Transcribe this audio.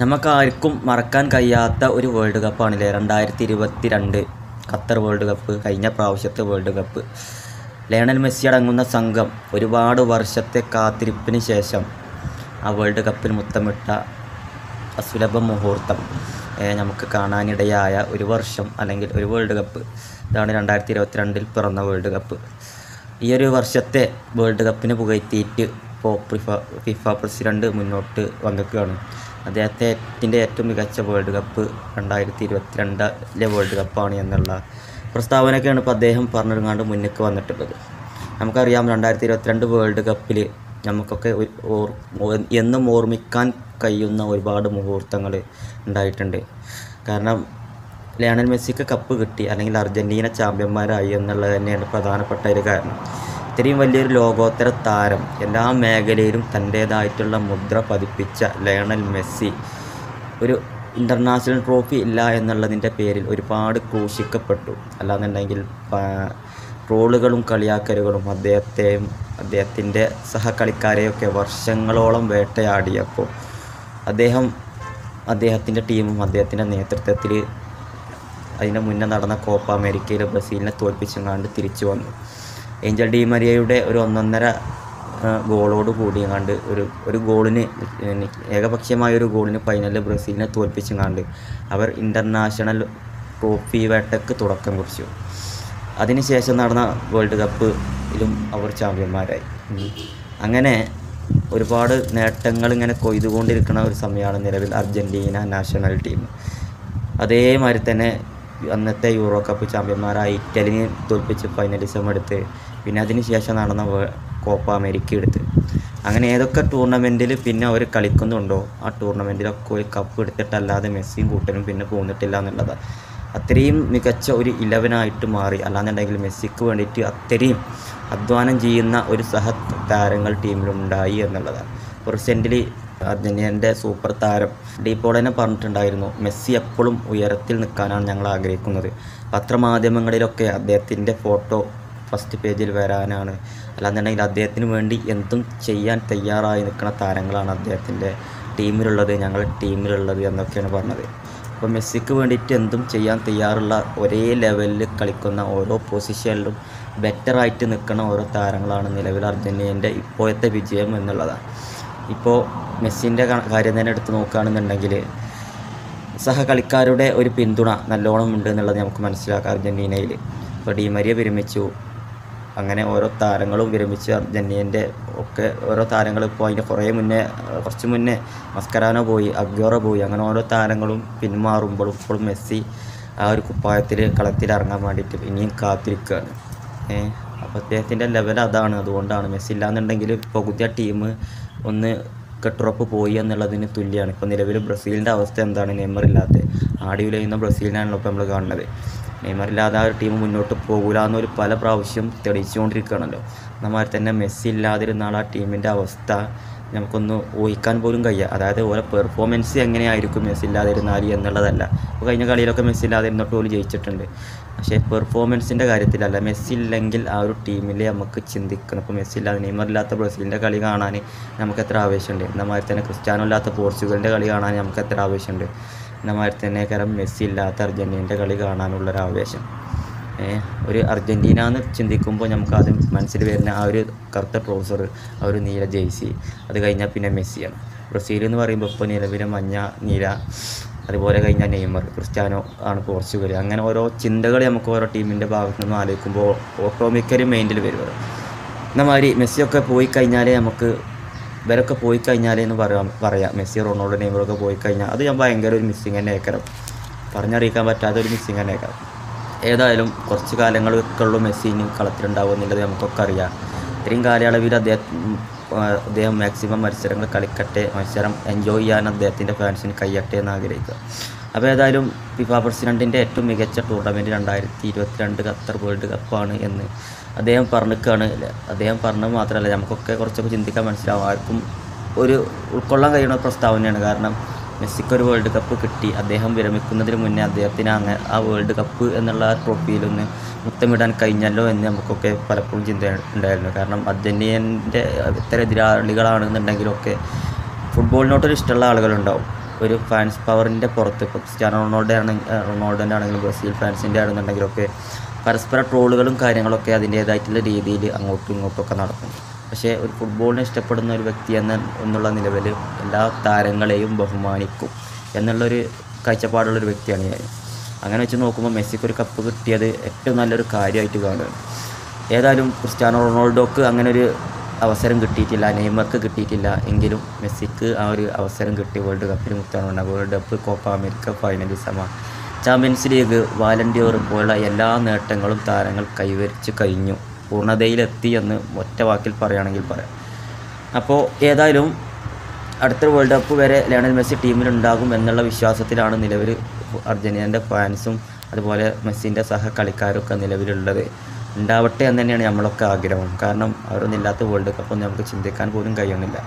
നമുക്കാർക്കും മറക്കാൻ കഴിയാത്ത ഒരു വേൾഡ് കപ്പാണില്ലേ 2022 ഖത്തർ വേൾഡ് കപ്പ്. കഴിഞ്ഞ പ്രാവശ്യത്തെ വേൾഡ് കപ്പ് ലയണൽ മെസ്സി അടങ്ങുന്ന സംഘം ഒരുപാട് വർഷത്തെ കാത്തിരിപ്പിന് ശേഷം ആ വേൾഡ് കപ്പിൽ മുത്തമിട്ട അസുലഭ മുഹൂർത്തം നമുക്ക് കാണാനിടയായ ഒരു വർഷം അല്ലെങ്കിൽ ഒരു വേൾഡ് കപ്പ്. ഇതാണ് 2022 പിറന്ന വേൾഡ് കപ്പ്. ഈ ഒരു വർഷത്തെ വേൾഡ് കപ്പിന് പുകഴ്ത്തിയിട്ട് ഇപ്പോൾ ഫിഫ പ്രസിഡന്റ് മുന്നോട്ട് വന്നിരിക്കുകയാണ്. അദ്ദേഹത്തിൻ്റെ ഏറ്റവും മികച്ച വേൾഡ് കപ്പ് 2022 വേൾഡ് കപ്പാണ് എന്നുള്ള പ്രസ്താവനയൊക്കെയാണ് ഇപ്പോൾ അദ്ദേഹം പറഞ്ഞിരുന്നാണ്ട് മുന്നിലേക്ക് വന്നിട്ടുള്ളത്. നമുക്കറിയാം 2022 വേൾഡ് കപ്പിൽ നമുക്കൊക്കെ എന്നും ഓർമ്മിക്കാൻ കഴിയുന്ന ഒരുപാട് മുഹൂർത്തങ്ങൾ ഉണ്ടായിട്ടുണ്ട്. കാരണം ലയണൽ മെസ്സിക്ക് കപ്പ് കിട്ടി, അല്ലെങ്കിൽ അർജൻറ്റീന ചാമ്പ്യന്മാരായി എന്നുള്ളത് തന്നെയാണ് പ്രധാനപ്പെട്ട ഒരു കാരണം. ഇത്രയും വലിയൊരു ലോകോത്തര താരം, എല്ലാ മേഖലയിലും തൻ്റേതായിട്ടുള്ള മുദ്ര പതിപ്പിച്ച ലയണൽ മെസ്സി ഒരു ഇൻ്റർനാഷണൽ ട്രോഫി ഇല്ല എന്നുള്ളതിൻ്റെ പേരിൽ ഒരുപാട് ക്രൂശിക്കപ്പെട്ടു. അല്ലാന്നുണ്ടെങ്കിൽ ട്രോളുകളും കളിയാക്കലുകളും അദ്ദേഹത്തിൻ്റെ സഹകളിക്കാരെയൊക്കെ വർഷങ്ങളോളം വേട്ടയാടിയപ്പോൾ അദ്ദേഹത്തിൻ്റെ ടീമും അദ്ദേഹത്തിൻ്റെ നേതൃത്വത്തിൽ അതിന് മുന്നേ നടന്ന കോപ്പ അമേരിക്കയിൽ ബ്രസീലിനെ തോൽപ്പിച്ചുകൊണ്ട് തിരിച്ചു വന്നു. ഏഞ്ചൽ ഡി മരിയയുടെ ഒരു 1.5 ഗോളോട് കൂടിയങ്ങാണ്ട് ഒരു ഗോളിന് ഏകപക്ഷീയമായ ഒരു ഗോളിന് ഫൈനലിൽ ബ്രസീലിനെ തോൽപ്പിച്ചുകൊണ്ട് അവർ ഇൻ്റർനാഷണൽ ട്രോഫി വേട്ടയ്ക്ക് തുടക്കം കുറിച്ചു. അതിനുശേഷം നടന്ന വേൾഡ് കപ്പിലും അവർ ചാമ്പ്യന്മാരായി. അങ്ങനെ ഒരുപാട് നേട്ടങ്ങൾ ഇങ്ങനെ കൊയ്തുകൊണ്ടിരിക്കുന്ന ഒരു സമയമാണ് നിലവിൽ അർജൻറ്റീന നാഷണൽ ടീം. അതേമാതിരി തന്നെ അന്നത്തെ യൂറോ കപ്പ് ചാമ്പ്യന്മാരായ ഇറ്റലിനെ തോൽപ്പിച്ച് ഫൈനലിസം എടുത്ത്, പിന്നെ അതിന് ശേഷം നടന്ന കോപ്പ അമേരിക്ക എടുത്ത്, അങ്ങനെ ഏതൊക്കെ ടൂർണമെൻറ്റിൽ പിന്നെ അവർ കളിക്കുന്നുണ്ടോ ആ ടൂർണമെൻറ്റിലൊക്കെ ഒരു കപ്പ് എടുത്തിട്ടല്ലാതെ മെസ്സിയും കൂട്ടനും പിന്നെ പോന്നിട്ടില്ല എന്നുള്ളതാണ്. അത്രയും മികച്ച ഒരു 11 മാറി. അല്ലാന്നുണ്ടെങ്കിൽ മെസ്സിക്ക് വേണ്ടിയിട്ട് അത്രയും അധ്വാനം ചെയ്യുന്ന ഒരു താരങ്ങൾ ടീമിലുണ്ടായി എന്നുള്ളതാണ്. റീസെൻ്റ്ലി അർജൻറ്റീനൻ്റെ സൂപ്പർ താരം ഡീപോൾ തന്നെ പറഞ്ഞിട്ടുണ്ടായിരുന്നു, മെസ്സി എപ്പോഴും ഉയരത്തിൽ നിൽക്കാനാണ് ഞങ്ങൾ ആഗ്രഹിക്കുന്നത്. പത്രമാധ്യമങ്ങളിലൊക്കെ അദ്ദേഹത്തിൻ്റെ ഫോട്ടോ ഫസ്റ്റ് പേജിൽ വരാനാണ്, അല്ലാന്നുണ്ടെങ്കിൽ അദ്ദേഹത്തിന് വേണ്ടി എന്തും ചെയ്യാൻ തയ്യാറായി നിൽക്കുന്ന താരങ്ങളാണ് അദ്ദേഹത്തിൻ്റെ ടീമിലുള്ളത്, ഞങ്ങളുടെ ടീമിലുള്ളത് എന്നൊക്കെയാണ് പറഞ്ഞത്. അപ്പോൾ മെസ്സിക്ക് വേണ്ടിയിട്ട് എന്തും ചെയ്യാൻ തയ്യാറുള്ള, ഒരേ ലെവലിൽ കളിക്കുന്ന, ഓരോ പൊസിഷനിലും ബെറ്ററായിട്ട് നിൽക്കുന്ന ഓരോ താരങ്ങളാണ് നിലവിൽ അർജൻറ്റീനൻ്റെ ഇപ്പോഴത്തെ വിജയം എന്നുള്ളതാണ്. ഇപ്പോൾ മെസ്സിൻ്റെ കാര്യം തന്നെ എടുത്ത് നോക്കുകയാണെന്നുണ്ടെങ്കിൽ സഹകളിക്കാരുടെ ഒരു പിന്തുണ നല്ലോണം ഉണ്ട് എന്നുള്ളത് നമുക്ക് മനസ്സിലാക്കാം. അർജൻറ്റീനയിൽ ഇപ്പോൾ ഡി മരിയ വിരമിച്ചു, അങ്ങനെ ഓരോ താരങ്ങളും വിരമിച്ച് അർജൻറ്റീനൻ്റെ ഒക്കെ ഓരോ താരങ്ങൾ ഇപ്പോൾ അതിൻ്റെ കുറച്ച് മുന്നേ മസ്കരാനോ പോയി, അഗ്യോറോ പോയി, അങ്ങനെ ഓരോ താരങ്ങളും പിന്മാറുമ്പോഴും ഇപ്പോഴും മെസ്സി ആ ഒരു കുപ്പായത്തിൽ കളത്തിലിറങ്ങാൻ വേണ്ടിയിട്ട് ഇനിയും കാത്തിരിക്കുകയാണ്. അപ്പോൾ അദ്ദേഹത്തിൻ്റെ ലെവൽ അതാണ്. അതുകൊണ്ടാണ് മെസ്സി ഇല്ലാന്നുണ്ടെങ്കിൽ ഇപ്പോൾ പുതിയ ടീം ഒന്ന് കെട്ടുറപ്പ് പോയി എന്നുള്ളതിന് തുല്യമാണ്. ഇപ്പോൾ നിലവിൽ ബ്രസീലിൻ്റെ അവസ്ഥ എന്താണ്? നെയ്മർ ഇല്ലാതെ ആടിയുലയുന്ന ബ്രസീലിനാണല്ലോ ഇപ്പോൾ നമ്മൾ കാണുന്നത്. നെയ്മർ ഇല്ലാതെ ആ ഒരു ടീം മുന്നോട്ട് പോകില്ല എന്നൊരു പല പ്രാവശ്യം തെളിയിച്ചുകൊണ്ടിരിക്കുകയാണല്ലോ. എന്നാൽ തന്നെ മെസ്സി ഇല്ലാതിരുന്നാൽ ആ ടീമിൻ്റെ അവസ്ഥ നമുക്കൊന്ന് ഊഹിക്കാൻ പോലും കഴിയുക. അതായത് ഓരോ പെർഫോമൻസ് എങ്ങനെയായിരിക്കും മെസ്സി ഇല്ലാതിരുന്നാൽ എന്നുള്ളതല്ല. ഇപ്പോൾ കഴിഞ്ഞ കളിയിലൊക്കെ മെസ്സി ഇല്ലാതിരുന്നിട്ട് പോലും ജയിച്ചിട്ടുണ്ട്. പക്ഷേ പെർഫോമൻസിൻ്റെ കാര്യത്തിലല്ല, മെസ്സി ഇല്ലെങ്കിൽ ആ ഒരു ടീമിൽ നമുക്ക് ചിന്തിക്കണം. ഇപ്പോൾ മെസ്സി ഇല്ലാതെ നെയ്മർ ഇല്ലാത്ത ബ്രസീലിൻ്റെ കളി കാണാൻ നമുക്ക് എത്ര ആവേശമുണ്ട്. എന്നമാതിരി തന്നെ ക്രിസ്ത്യാനോ ഇല്ലാത്ത പോർച്ചുഗലിൻ്റെ കളി കാണാൻ നമുക്ക് എത്ര ആവേശമുണ്ട്. എന്നമാതിരി തന്നെ കാരണം മെസ്സി ഇല്ലാത്ത അർജൻറ്റീനയുടെ കളി കാണാനുള്ളൊരു ആവേശം. ഒരു അർജൻറ്റീന എന്ന് ചിന്തിക്കുമ്പോൾ നമുക്ക് ആദ്യം മനസ്സിൽ വരുന്ന ആ ഒരു കറുത്ത ട്രൗസർ, ആ ഒരു നീല ജേഴ്സി, അത് കഴിഞ്ഞാൽ പിന്നെ മെസ്സിയാണ്. ബ്രസീൽ എന്ന് പറയുമ്പോൾ ഇപ്പോൾ നിലവിലെ മഞ്ഞ, നീല, അതുപോലെ കഴിഞ്ഞാൽ നെയ്മർ, ക്രിസ്ത്യാനോ ആണ് പോർച്ചുഗൽ. അങ്ങനെ ഓരോ ചിന്തകൾ നമുക്ക് ഓരോ ടീമിൻ്റെ ഭാഗത്തു നിന്നും ആലോചിക്കുമ്പോൾ ഓട്ടോമാറ്റിക്കലി മൈൻഡിൽ വരുന്നത്. എന്നമാതിരി മെസ്സിയൊക്കെ പോയി കഴിഞ്ഞാലേ ഇവരൊക്കെ പോയി കഴിഞ്ഞാലേ എന്ന് പറയാം. മെസ്സി, റൊണാൾഡോ, നെയ്മറൊക്കെ പോയി കഴിഞ്ഞാൽ അത് ഞാൻ ഭയങ്കര ഒരു മിസ്സിങ് തന്നെ ആയിക്കരം, പറഞ്ഞറിയിക്കാൻ പറ്റാത്ത ഒരു മിസ്സിങ് തന്നെ ആയിക്കരം. ഏതായാലും കുറച്ച് കാലങ്ങളൊക്കെ ഉള്ളൂ മെസ്സി ഇനി കളത്തിലുണ്ടാവും എന്നുള്ളത് നമുക്കൊക്കെ അറിയാം. ഇത്രയും കാലയളവിൽ അദ്ദേഹം മാക്സിമം മത്സരങ്ങൾ കളിക്കട്ടെ, മത്സരം എൻജോയ് ചെയ്യാൻ അദ്ദേഹത്തിൻ്റെ ഫാൻസിന് കഴിയട്ടെ എന്ന് ആഗ്രഹിക്കുക. അപ്പോൾ ഏതായാലും ഫിഫ പ്രസിഡൻറ്റിൻ്റെ ഏറ്റവും മികച്ച ടൂർണമെൻറ്റ് 2022 ഖത്തർ വേൾഡ് കപ്പാണ് എന്ന് അദ്ദേഹം പറഞ്ഞിരിക്കുകയാണ്. അദ്ദേഹം പറഞ്ഞത് മാത്രമല്ല, നമുക്കൊക്കെ കുറച്ചൊക്കെ ചിന്തിക്കാൻ മനസ്സിലാവും. ആർക്കും ഒരു ഉൾക്കൊള്ളാൻ കഴിയുന്ന പ്രസ്താവനയാണ്. കാരണം മെസ്സിക്കൊരു വേൾഡ് കപ്പ് കിട്ടി, അദ്ദേഹം വിരമിക്കുന്നതിന് മുന്നേ അദ്ദേഹത്തിന് ആ വേൾഡ് കപ്പ് എന്നുള്ള ട്രോഫിയിലൊന്ന് മുത്തമിടാൻ കഴിഞ്ഞല്ലോ എന്ന് നമുക്കൊക്കെ പലപ്പോഴും ചിന്ത ഉണ്ടായിരുന്നു. കാരണം അർജൻറ്റീനൻ്റെ ഇത്തരം എതിരാളികളാണെന്നുണ്ടെങ്കിലൊക്കെ ഫുട്ബോളിനോട്ടൊരു ഇഷ്ടമുള്ള ആളുകളുണ്ടാവും. ഒരു ഫാൻസ് പവറിൻ്റെ പുറത്ത് ഇപ്പോൾ ക്രിസ്ത്യാനോ റൊണാൾഡോൻ്റെ ആണെങ്കിലും ബ്രസീൽ ഫാൻസിൻ്റെ ആണെന്നുണ്ടെങ്കിലൊക്കെ പരസ്പര ട്രോളുകളും കാര്യങ്ങളൊക്കെ അതിൻ്റേതായിട്ടുള്ള രീതിയിൽ അങ്ങോട്ടും ഇങ്ങോട്ടുമൊക്കെ നടക്കും. പക്ഷേ ഒരു ഫുട്ബോളിനെ ഇഷ്ടപ്പെടുന്ന ഒരു വ്യക്തി എന്നുള്ള നിലവിൽ എല്ലാ താരങ്ങളെയും ബഹുമാനിക്കും എന്നുള്ളൊരു കാഴ്ചപ്പാടുള്ളൊരു വ്യക്തിയാണ് ഞാൻ. അങ്ങനെ വെച്ച് നോക്കുമ്പോൾ മെസ്സിക്ക് ഒരു കപ്പ് കിട്ടിയത് ഏറ്റവും നല്ലൊരു കാര്യമായിട്ട് കാണുകയാണ്. ഏതായാലും ക്രിസ്ത്യാനോ റൊണാൾഡോക്ക് അങ്ങനെ ഒരു അവസരം കിട്ടിയിട്ടില്ല, നെയ്മർക്ക് കിട്ടിയിട്ടില്ല. എങ്കിലും മെസ്സിക്ക് ആ ഒരു അവസരം കിട്ടി. വേൾഡ് കപ്പിന് മുത്താനുള്ള world cup, Copa America Finalissima, champions league, Ballon d'Or പോലുള്ള എല്ലാ നേട്ടങ്ങളും താരങ്ങൾ കൈവരിച്ച് കഴിഞ്ഞു, പൂർണ്ണതയിലെത്തി എന്ന് ഒറ്റ വാക്കിൽ പറയുകയാണെങ്കിൽ പറയാം. അപ്പോൾ ഏതായാലും അടുത്ത വേൾഡ് കപ്പ് വരെ ലയണൽ മെസ്സി ടീമിലുണ്ടാകും എന്നുള്ള വിശ്വാസത്തിലാണ് നിലവിൽ അർജൻറ്റീനൻ്റെ ഫാൻസും അതുപോലെ മെസ്സിൻ്റെ സഹകളിക്കാരൊക്കെ നിലവിലുള്ളത്. ഉണ്ടാവട്ടെ എന്ന് തന്നെയാണ് നമ്മളൊക്കെ ആഗ്രഹം. കാരണം അവരൊന്നും ഇല്ലാത്ത വേൾഡ് കപ്പൊന്നും നമുക്ക് ചിന്തിക്കാൻ പോലും കഴിയുന്നില്ല.